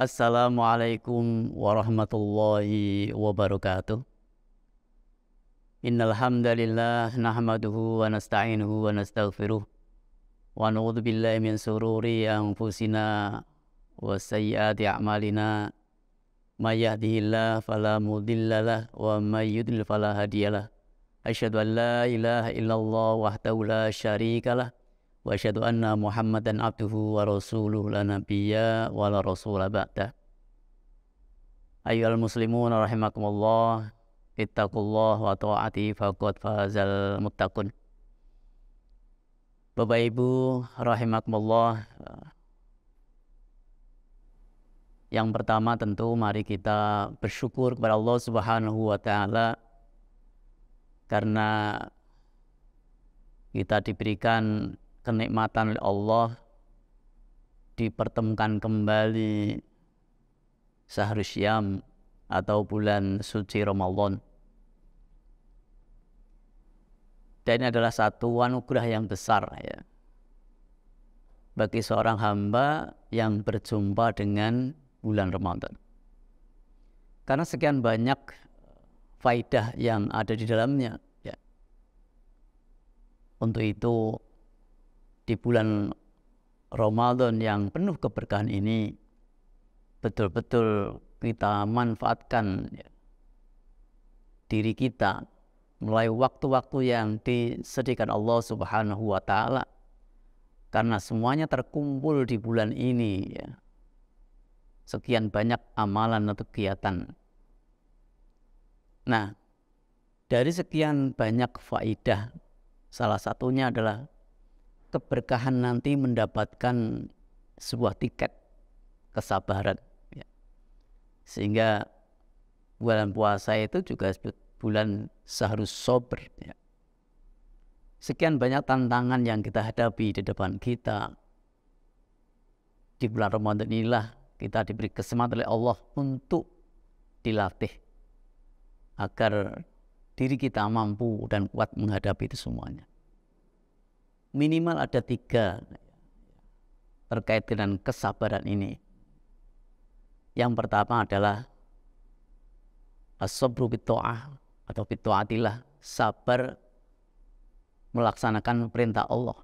Assalamualaikum warahmatullahi wabarakatuh. Innal hamdalillah nahmaduhu wa nasta'inuhu wa nastaghfiruh wa na'udzu billahi min shururi anfusina wa sayyiati a'malina. May yahdihillahu fala mudhillalah wa may yudlil fala hadiyalah. Asyhadu an la ilaha illallah wahdahu la syarikalah wa asyhadu anna Muhammadan abduhu wa rasuluhu la nabiyya wa la rasula ba'dah. Ayyuhal muslimun rahimakumullah, ittaqullah wa ta'ati faqad fazal muttaqun. Bapak Ibu rahimakumullah, yang pertama tentu mari kita bersyukur kepada Allah Subhanahu wa taala karena kita diberikan kenikmatan oleh Allah dipertemukan kembali Syahrul Syam atau bulan suci Ramadan. Dan ini adalah satu anugerah yang besar ya, bagi seorang hamba yang berjumpa dengan bulan Ramadan. Karena sekian banyak faidah yang ada di dalamnya ya. Untuk itu di bulan Ramadan yang penuh keberkahan ini betul-betul kita manfaatkan ya, diri kita mulai waktu-waktu yang disediakan Allah Subhanahu wa taala, karena semuanya terkumpul di bulan ini ya. Sekian banyak amalan atau kegiatan. Nah, dari sekian banyak faidah, salah satunya adalah keberkahan nanti mendapatkan sebuah tiket kesabaran ya. Sehingga bulan puasa itu juga disebut bulan Syahrus Sabr ya. Sekian banyak tantangan yang kita hadapi di depan kita. Di bulan Ramadan inilah kita diberi kesempatan oleh Allah untuk dilatih agar diri kita mampu dan kuat menghadapi itu semuanya. Minimal ada 3 terkait dengan kesabaran ini. Yang pertama adalah as-sabru bit-ta'ah atau bit-ta'atillah, sabar melaksanakan perintah Allah.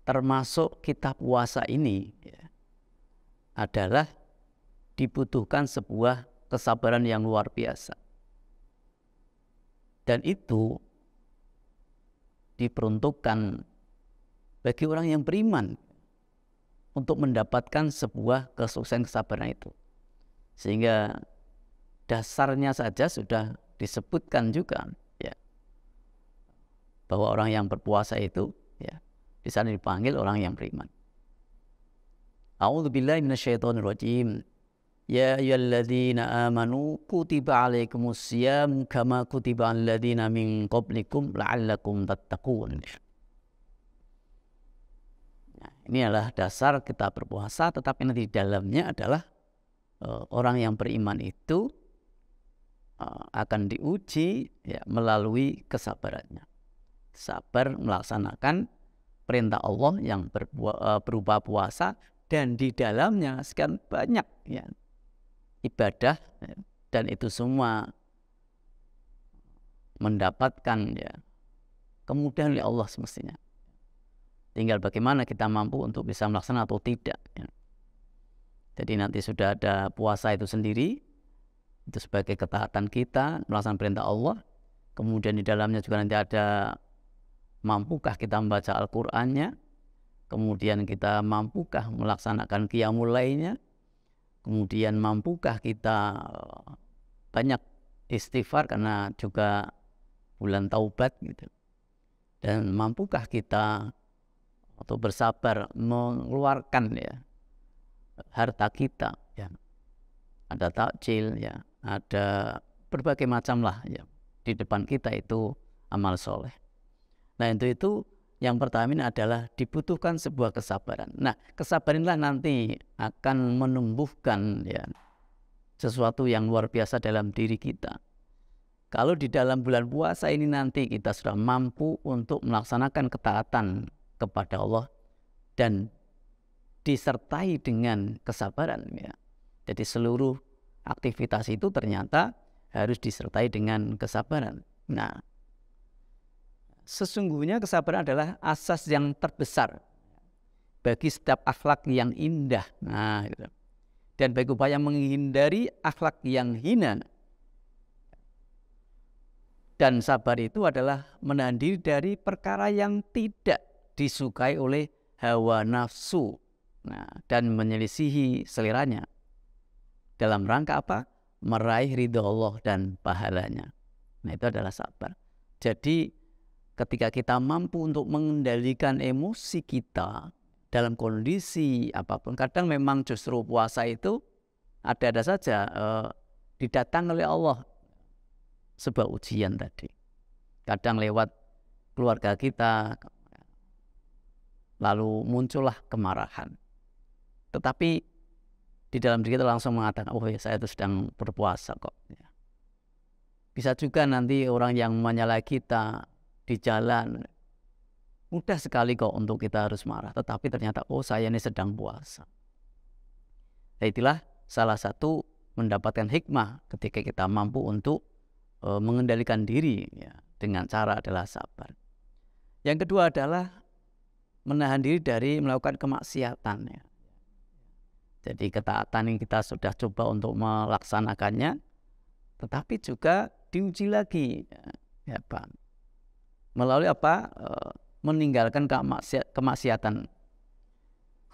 Termasuk kita puasa ini ya, adalah dibutuhkan sebuah kesabaran yang luar biasa. Dan itu diperuntukkan bagi orang yang beriman untuk mendapatkan sebuah kesuksesan kesabaran itu. Sehingga dasarnya saja sudah disebutkan juga ya, bahwa orang yang berpuasa itu ya, di sana dipanggil orang yang beriman. A'udzubillahi minasyaitonirrajim. Ya ayyuhalladzina amanu kutiba alaikumussyam kama kutiba alal ladzina min qablikum la'allakum tattaqun. Nah, ini adalah dasar kita berpuasa, tetapi nanti di dalamnya adalah orang yang beriman itu akan diuji ya, melalui kesabarannya. Sabar melaksanakan perintah Allah yang berupa puasa, dan di dalamnya sekian banyak ya, ibadah ya, dan itu semua mendapatkan ya, kemudahan oleh Allah semestinya. Tinggal bagaimana kita mampu untuk bisa melaksanakan atau tidak ya. Jadi nanti sudah ada puasa itu sendiri, itu sebagai ketaatan kita melaksanakan perintah Allah. Kemudian di dalamnya juga nanti ada mampukah kita membaca Al-Qur'annya, kemudian kita mampukah melaksanakan qiyamul lailnya, kemudian mampukah kita banyak istighfar karena juga bulan taubat gitu, dan mampukah kita atau bersabar mengeluarkan ya harta kita ya, ada takjil ya, ada berbagai macam lah ya, di depan kita itu amal soleh. Nah itu yang pertama ini adalah dibutuhkan sebuah kesabaran. Nah kesabaranlah nanti akan menumbuhkan ya sesuatu yang luar biasa dalam diri kita. Kalau di dalam bulan puasa ini nanti kita sudah mampu untuk melaksanakan ketaatan kepada Allah dan disertai dengan kesabaran ya, Jadi seluruh aktivitas itu ternyata harus disertai dengan kesabaran. Nah, sesungguhnya kesabaran adalah asas yang terbesar bagi setiap akhlak yang indah. Nah, gitu. Dan bagi upaya menghindari akhlak yang hina. Dan sabar itu adalah menahan diri dari perkara yang tidak disukai oleh hawa nafsu. Nah, dan menyelisihi seleranya. Dalam rangka apa? Meraih ridho Allah dan pahalanya. Nah, itu adalah sabar. Jadi ketika kita mampu untuk mengendalikan emosi kita dalam kondisi apapun, kadang memang justru puasa itu ada saja didatang oleh Allah sebuah ujian tadi. Kadang lewat keluarga kita, lalu muncullah kemarahan. Tetapi di dalam diri kita langsung mengatakan, oh ya, saya itu sedang berpuasa kok. Bisa juga nanti orang yang menyalahi kita di jalan, mudah sekali kok untuk kita harus marah. Tetapi ternyata, oh saya ini sedang puasa. Nah, itulah salah satu mendapatkan hikmah ketika kita mampu untuk mengendalikan diri ya, dengan cara adalah sabar. Yang kedua adalah menahan diri dari melakukan kemaksiatan ya. Jadi ketaatan yang kita sudah coba untuk melaksanakannya, tetapi juga diuji lagi ya Pak. Melalui apa? Meninggalkan kemaksiatan.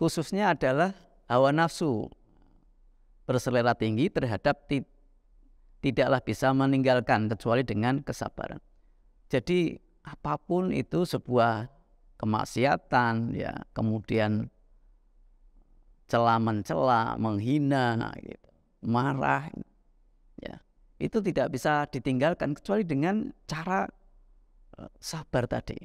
Khususnya adalah hawa nafsu berselera tinggi terhadap tidaklah bisa meninggalkan kecuali dengan kesabaran. Jadi apapun itu sebuah kemaksiatan ya, kemudian mencela, menghina, gitu, marah, ya, itu tidak bisa ditinggalkan kecuali dengan cara sabar tadi.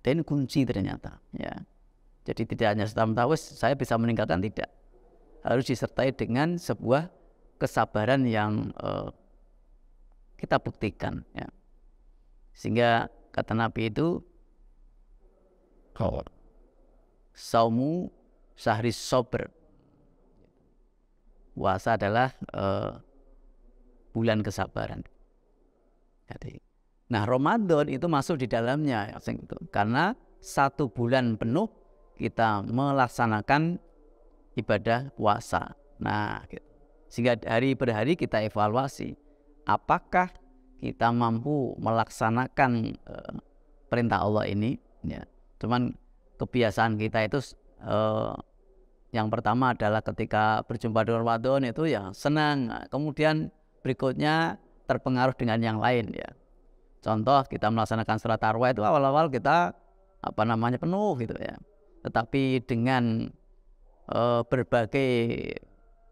Dan kunci ternyata, ya. Jadi tidak hanya serta-merta saya bisa meninggalkan, tidak. Harus disertai dengan sebuah kesabaran yang kita buktikan, ya. Sehingga kata Nabi itu, saumu syahri sober, puasa adalah bulan kesabaran. Jadi, nah Ramadan itu masuk di dalamnya, karena 1 bulan penuh kita melaksanakan ibadah puasa. Nah, gitu. Sehingga hari per hari kita evaluasi, apakah kita mampu melaksanakan perintah Allah ini, ya. Cuman kebiasaan kita itu yang pertama adalah ketika berjumpa dengan Ramadan itu ya senang, kemudian berikutnya terpengaruh dengan yang lain ya. Contoh kita melaksanakan sholat tarawih itu awal-awal kita penuh gitu ya. Tetapi dengan berbagai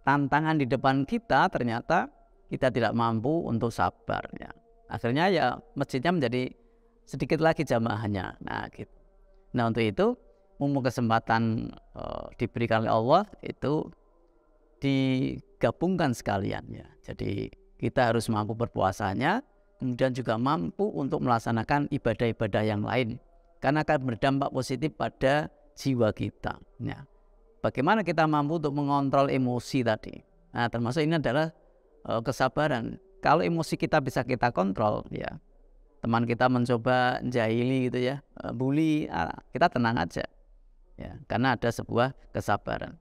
tantangan di depan kita ternyata kita tidak mampu untuk sabar ya. Akhirnya ya masjidnya menjadi sedikit lagi jamaahnya. Nah gitu. Nah untuk itu mumpung kesempatan diberikan oleh Allah itu digabungkan sekalian ya. Jadi kita harus mampu berpuasanya, kemudian juga mampu untuk melaksanakan ibadah-ibadah yang lain, karena akan berdampak positif pada jiwa kita. Ya. Bagaimana kita mampu untuk mengontrol emosi tadi? Nah termasuk ini adalah kesabaran. Kalau emosi kita bisa kita kontrol ya. Teman kita mencoba jahili gitu ya, bully, kita tenang aja ya, karena ada sebuah kesabaran.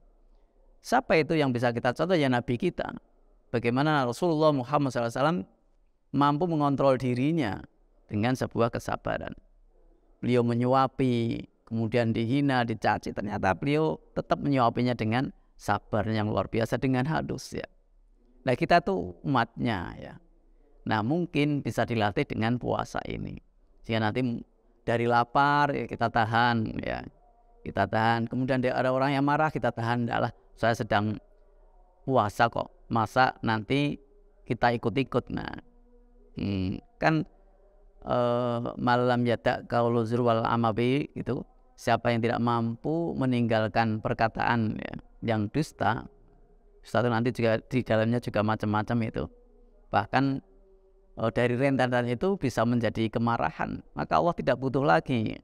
Siapa itu yang bisa kita contoh? Ya Nabi kita. Bagaimana Rasulullah Muhammad SAW mampu mengontrol dirinya dengan sebuah kesabaran. Beliau menyuapi, kemudian dihina, dicaci, ternyata beliau tetap menyuapinya dengan sabar yang luar biasa, dengan halus ya. Nah kita tuh umatnya ya. Nah mungkin bisa dilatih dengan puasa ini, sehingga nanti dari lapar ya, kita tahan ya, kita tahan. Kemudian ada orang yang marah, kita tahan. Adalah saya sedang puasa kok, masa nanti kita ikut-ikut. Nah kan malam yadak qaulu zur wal amabi itu, siapa yang tidak mampu meninggalkan perkataan ya, yang dusta itu nanti juga di dalamnya juga macam-macam itu. Bahkan dari rentetan itu bisa menjadi kemarahan, maka Allah tidak butuh lagi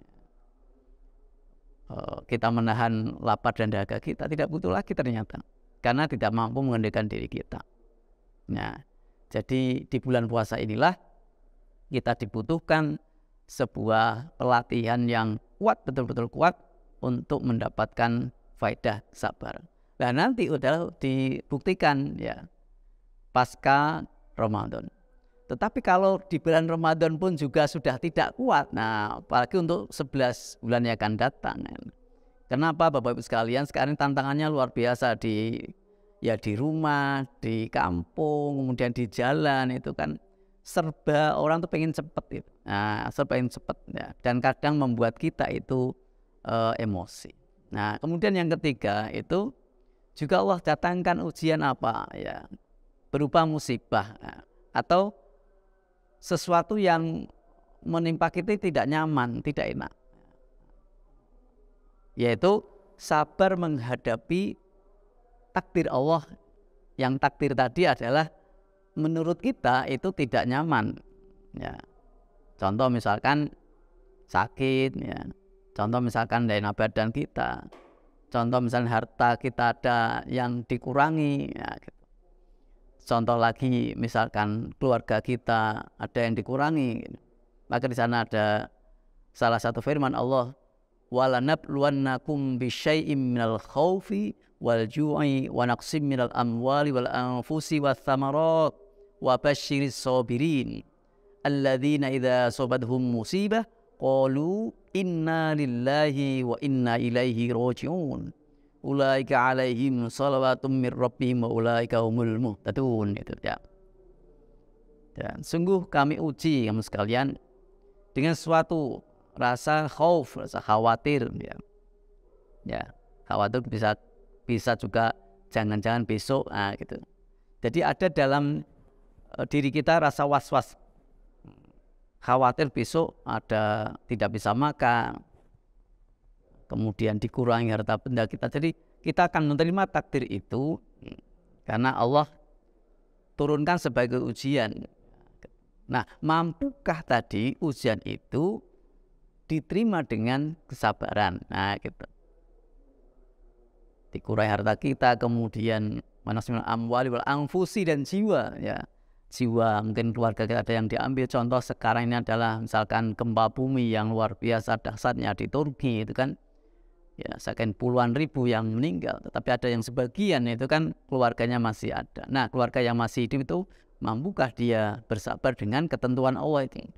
kita menahan lapar dan dahaga kita, tidak butuh lagi ternyata, karena tidak mampu mengendalikan diri kita. Nah, jadi di bulan puasa inilah kita dibutuhkan sebuah pelatihan yang kuat, betul-betul kuat untuk mendapatkan faedah sabar. Nah, nanti udah dibuktikan ya pasca Ramadan. Tetapi kalau di bulan Ramadan pun juga sudah tidak kuat, nah apalagi untuk 11 bulan yang akan datang. Kenapa Bapak Ibu sekalian? Sekarang tantangannya luar biasa di rumah, di kampung, kemudian di jalan, itu kan serba orang tuh pengen cepet gitu. Nah, serba pengen cepet ya. Dan kadang membuat kita itu emosi. Nah, kemudian yang ketiga itu juga Allah datangkan ujian apa ya? Berupa musibah atau sesuatu yang menimpa kita tidak nyaman, tidak enak. Yaitu sabar menghadapi takdir Allah, yang takdir tadi adalah menurut kita itu tidak nyaman ya. Contoh misalkan sakit ya, contoh misalkan daya badan kita, contoh misalkan harta kita ada yang dikurangi ya, gitu. Contoh lagi misalkan keluarga kita ada yang dikurangi, maka di sana ada salah satu firman Allah, walanabluwannakum bisyai'im minal khaufi wal ju'i wa naqsim minal amwali wal anfusi wath thamarat wa basyiris sabirin alladzina idza asabathum musibah qalu inna lillahi wa inna ilaihi raji'un ulaika alaihim salawatum mir rabbihim wa ulaika humul muhtadun. Itu ya. Dan sungguh kami uji kamu sekalian dengan suatu rasa khauf, rasa khawatir ya. Ya, khawatir bisa juga jangan-jangan besok gitu. Jadi ada dalam diri kita rasa was-was. Khawatir besok ada tidak bisa makan, kemudian dikurangi harta benda kita. Jadi kita akan menerima takdir itu karena Allah turunkan sebagai ujian. Nah, mampukah tadi ujian itu diterima dengan kesabaran? Nah, gitu. Dikurangi harta kita, kemudian manasminal amwali wal anfusi dan jiwa ya. Jiwa, mungkin keluarga kita ada yang diambil. Contoh sekarang ini adalah misalkan gempa bumi yang luar biasa dahsyatnya di Turki itu kan. Ya, sekian puluhan ribu yang meninggal, tetapi ada yang sebagian itu kan keluarganya masih ada. Nah, keluarga yang masih hidup itu mampukah dia bersabar dengan ketentuan Allah ini?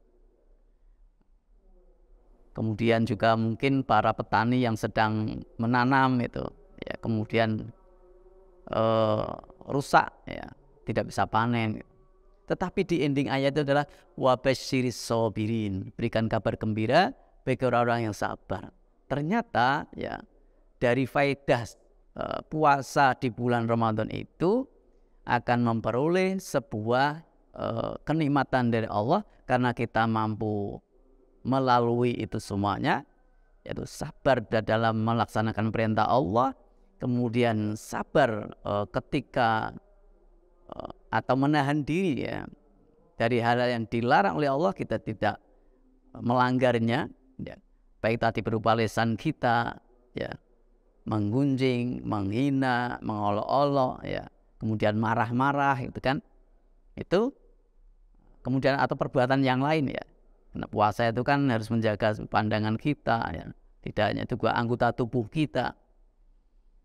Kemudian juga mungkin para petani yang sedang menanam itu, ya kemudian rusak, ya tidak bisa panen. Tetapi di ending ayat itu adalah wabasyiris sabirin, berikan kabar gembira bagi orang-orang yang sabar. Ternyata ya dari faedah puasa di bulan Ramadan itu akan memperoleh sebuah kenikmatan dari Allah karena kita mampu melalui itu semuanya, yaitu sabar dalam melaksanakan perintah Allah, kemudian sabar ketika atau menahan diri ya dari hal yang dilarang oleh Allah, kita tidak melanggarnya ya. Baik tadi berupa lisan kita ya, menggunjing, menghina, mengolok-olok ya, kemudian marah-marah itu kan, itu kemudian atau perbuatan yang lain ya. Karena puasa itu kan harus menjaga pandangan kita ya, tidak hanya itu juga anggota tubuh kita.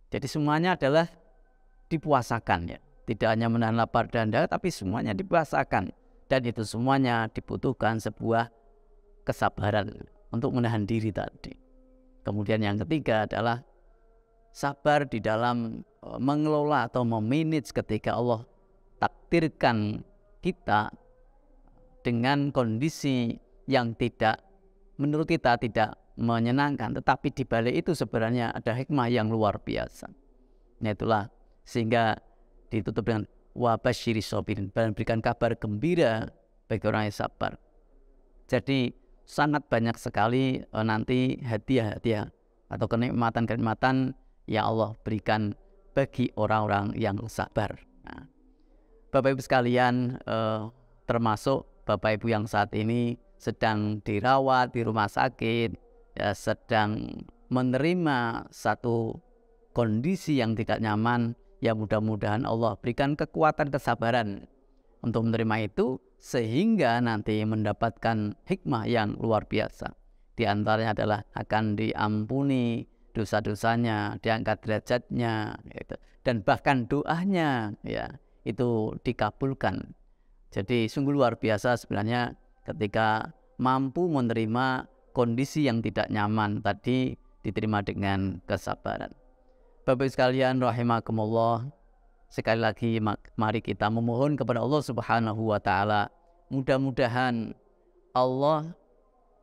Jadi semuanya adalah dipuasakan ya, tidak hanya menahan lapar dan dahaga, tapi semuanya dipuasakan, dan itu semuanya dibutuhkan sebuah kesabaran untuk menahan diri tadi. Kemudian yang ketiga adalah sabar di dalam mengelola atau memanage ketika Allah takdirkan kita dengan kondisi yang tidak menurut kita tidak menyenangkan, tetapi di balik itu sebenarnya ada hikmah yang luar biasa. Nah, itulah sehingga ditutup dengan wabasyiris sabirin, dan berikan kabar gembira bagi orang yang sabar. Jadi sangat banyak sekali nanti hadiah-hadiah atau kenikmatan-kenikmatan yang Allah berikan bagi orang-orang yang sabar. Nah, Bapak Ibu sekalian, termasuk Bapak Ibu yang saat ini sedang dirawat di rumah sakit, ya, sedang menerima satu kondisi yang tidak nyaman, ya mudah-mudahan Allah berikan kekuatan kesabaran untuk menerima itu, sehingga nanti mendapatkan hikmah yang luar biasa. Di antaranya adalah akan diampuni dosa-dosanya, diangkat derajatnya, gitu. Dan bahkan doanya ya itu dikabulkan. Jadi sungguh luar biasa sebenarnya ketika mampu menerima kondisi yang tidak nyaman tadi diterima dengan kesabaran. Bapak sekalian rahimakumullah, sekali lagi mari kita memohon kepada Allah Subhanahu wa taala, mudah-mudahan Allah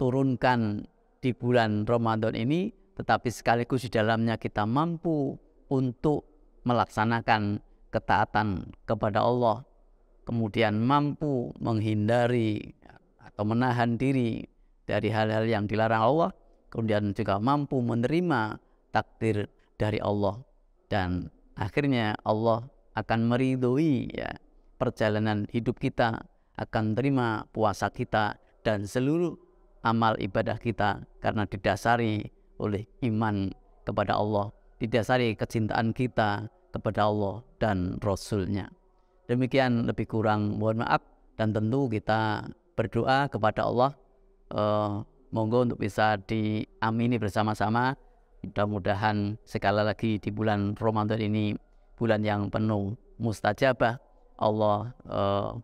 turunkan di bulan Ramadan ini, tetapi sekaligus di dalamnya kita mampu untuk melaksanakan ketaatan kepada Allah, kemudian mampu menghindari atau menahan diri dari hal-hal yang dilarang Allah, kemudian juga mampu menerima takdir dari Allah, dan akhirnya Allah akan meridhoi ya perjalanan hidup kita, akan terima puasa kita dan seluruh amal ibadah kita karena didasari oleh iman kepada Allah, didasari kecintaan kita kepada Allah dan Rasul-Nya. Demikian lebih kurang mohon maaf, dan tentu kita berdoa kepada Allah monggo untuk bisa diamini bersama-sama. Mudah-mudahan sekali lagi di bulan Ramadan ini bulan yang penuh mustajabah, Allah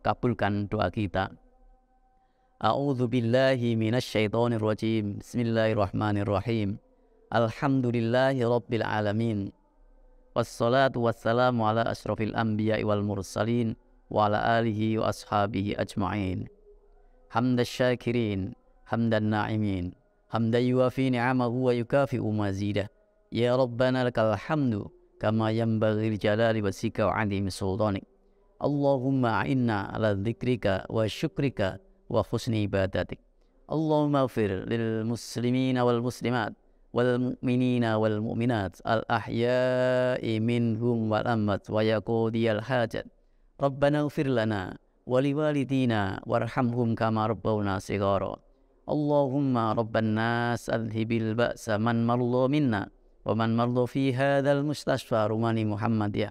kabulkan doa kita. A'udzu billahi minasyaitonir rajim. Bismillahirrahmanirrahim. Alhamdulillahi rabbil alamin. Wassalatu wassalamu ala asyrafil anbiya'i wal mursalin wa ala alihi wa ashabihi ajma'in. Hamdash syakirin, hamdan na'imin, hamdan yuwafi ni'amahu wa yukafi'u mazidah. Ya Rabbana lakal hamdu kama yanbaghi li jalali wajhika wa 'azimi sultanik. Allahumma a'inna ala dzikrika wa syukrika wa husni ibadatik. Allahumma ighfir lil muslimina wal muslimat wal mu'minina wal mu'minat al ahya'i minhum wal amwat wa yaqudiyal hajat. Rabbana ighfir lana wa liwalidina warhamhum kama rabbawna shighara. Allahumma rabban nas adhibil ba'sa man marḍa minna wa man marḍa fi hadzal mustashfa rumani Muhammadiyah.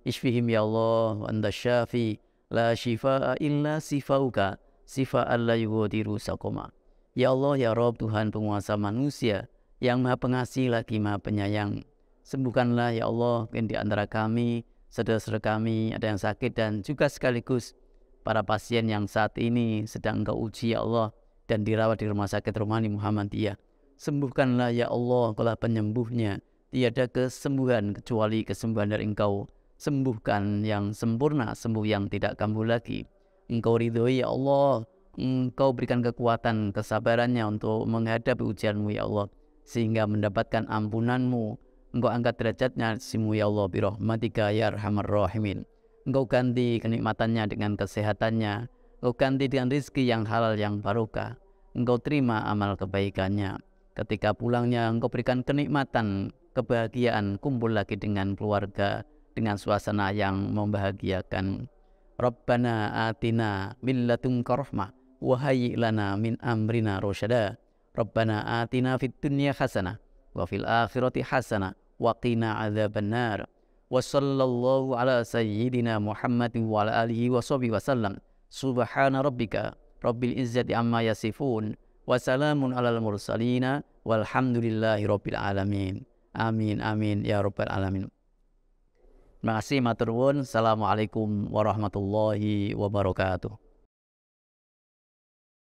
Ishfihim ya Allah wa anta syafi la shifaa illa sifauka sifaan la yughadiru saqama. Ya Allah ya Rabb, Tuhan penguasa manusia yang maha pengasih lagi maha penyayang, sembuhkanlah ya Allah di antara kami, saudara-saudara kami ada yang sakit, dan juga sekaligus para pasien yang saat ini sedang Engkau uji ya Allah dan dirawat di rumah sakit Rumani Muhammadiyah. Sembuhkanlah ya Allah, Engkaulah penyembuhnya, tiada kesembuhan kecuali kesembuhan dari Engkau. Sembuhkan yang sempurna, sembuh yang tidak kambuh lagi. Engkau ridhoi ya Allah, Engkau berikan kekuatan kesabarannya untuk menghadapi ujian-Mu ya Allah, sehingga mendapatkan ampunan-Mu. Engkau angkat derajatnya simu ya Allah birahmatika ya arhamar rahimin. Engkau ganti kenikmatannya dengan kesehatannya, Engkau ganti dengan rizki yang halal yang barokah. Engkau terima amal kebaikannya. Ketika pulangnya Engkau berikan kenikmatan, kebahagiaan, kumpul lagi dengan keluarga dengan suasana yang membahagiakan. Rabbana atina min ladunka rahmah wa hayyi' lana min amrina rasyada. Rabbana atina fid dunya hasanah wa fil akhirati hasanah wa qina adzabannar. Wa sallallahu ala sayyidina Muhammadin wa ala alihi wa sahbihi wasallam. Subhana rabbika rabbil izzati amma yasifun wa salamun alal mursalina walhamdulillahi rabbil alamin. Amin amin ya rabbal alamin. Terima kasih matur nuwun. Assalamualaikum warahmatullahi wabarakatuh.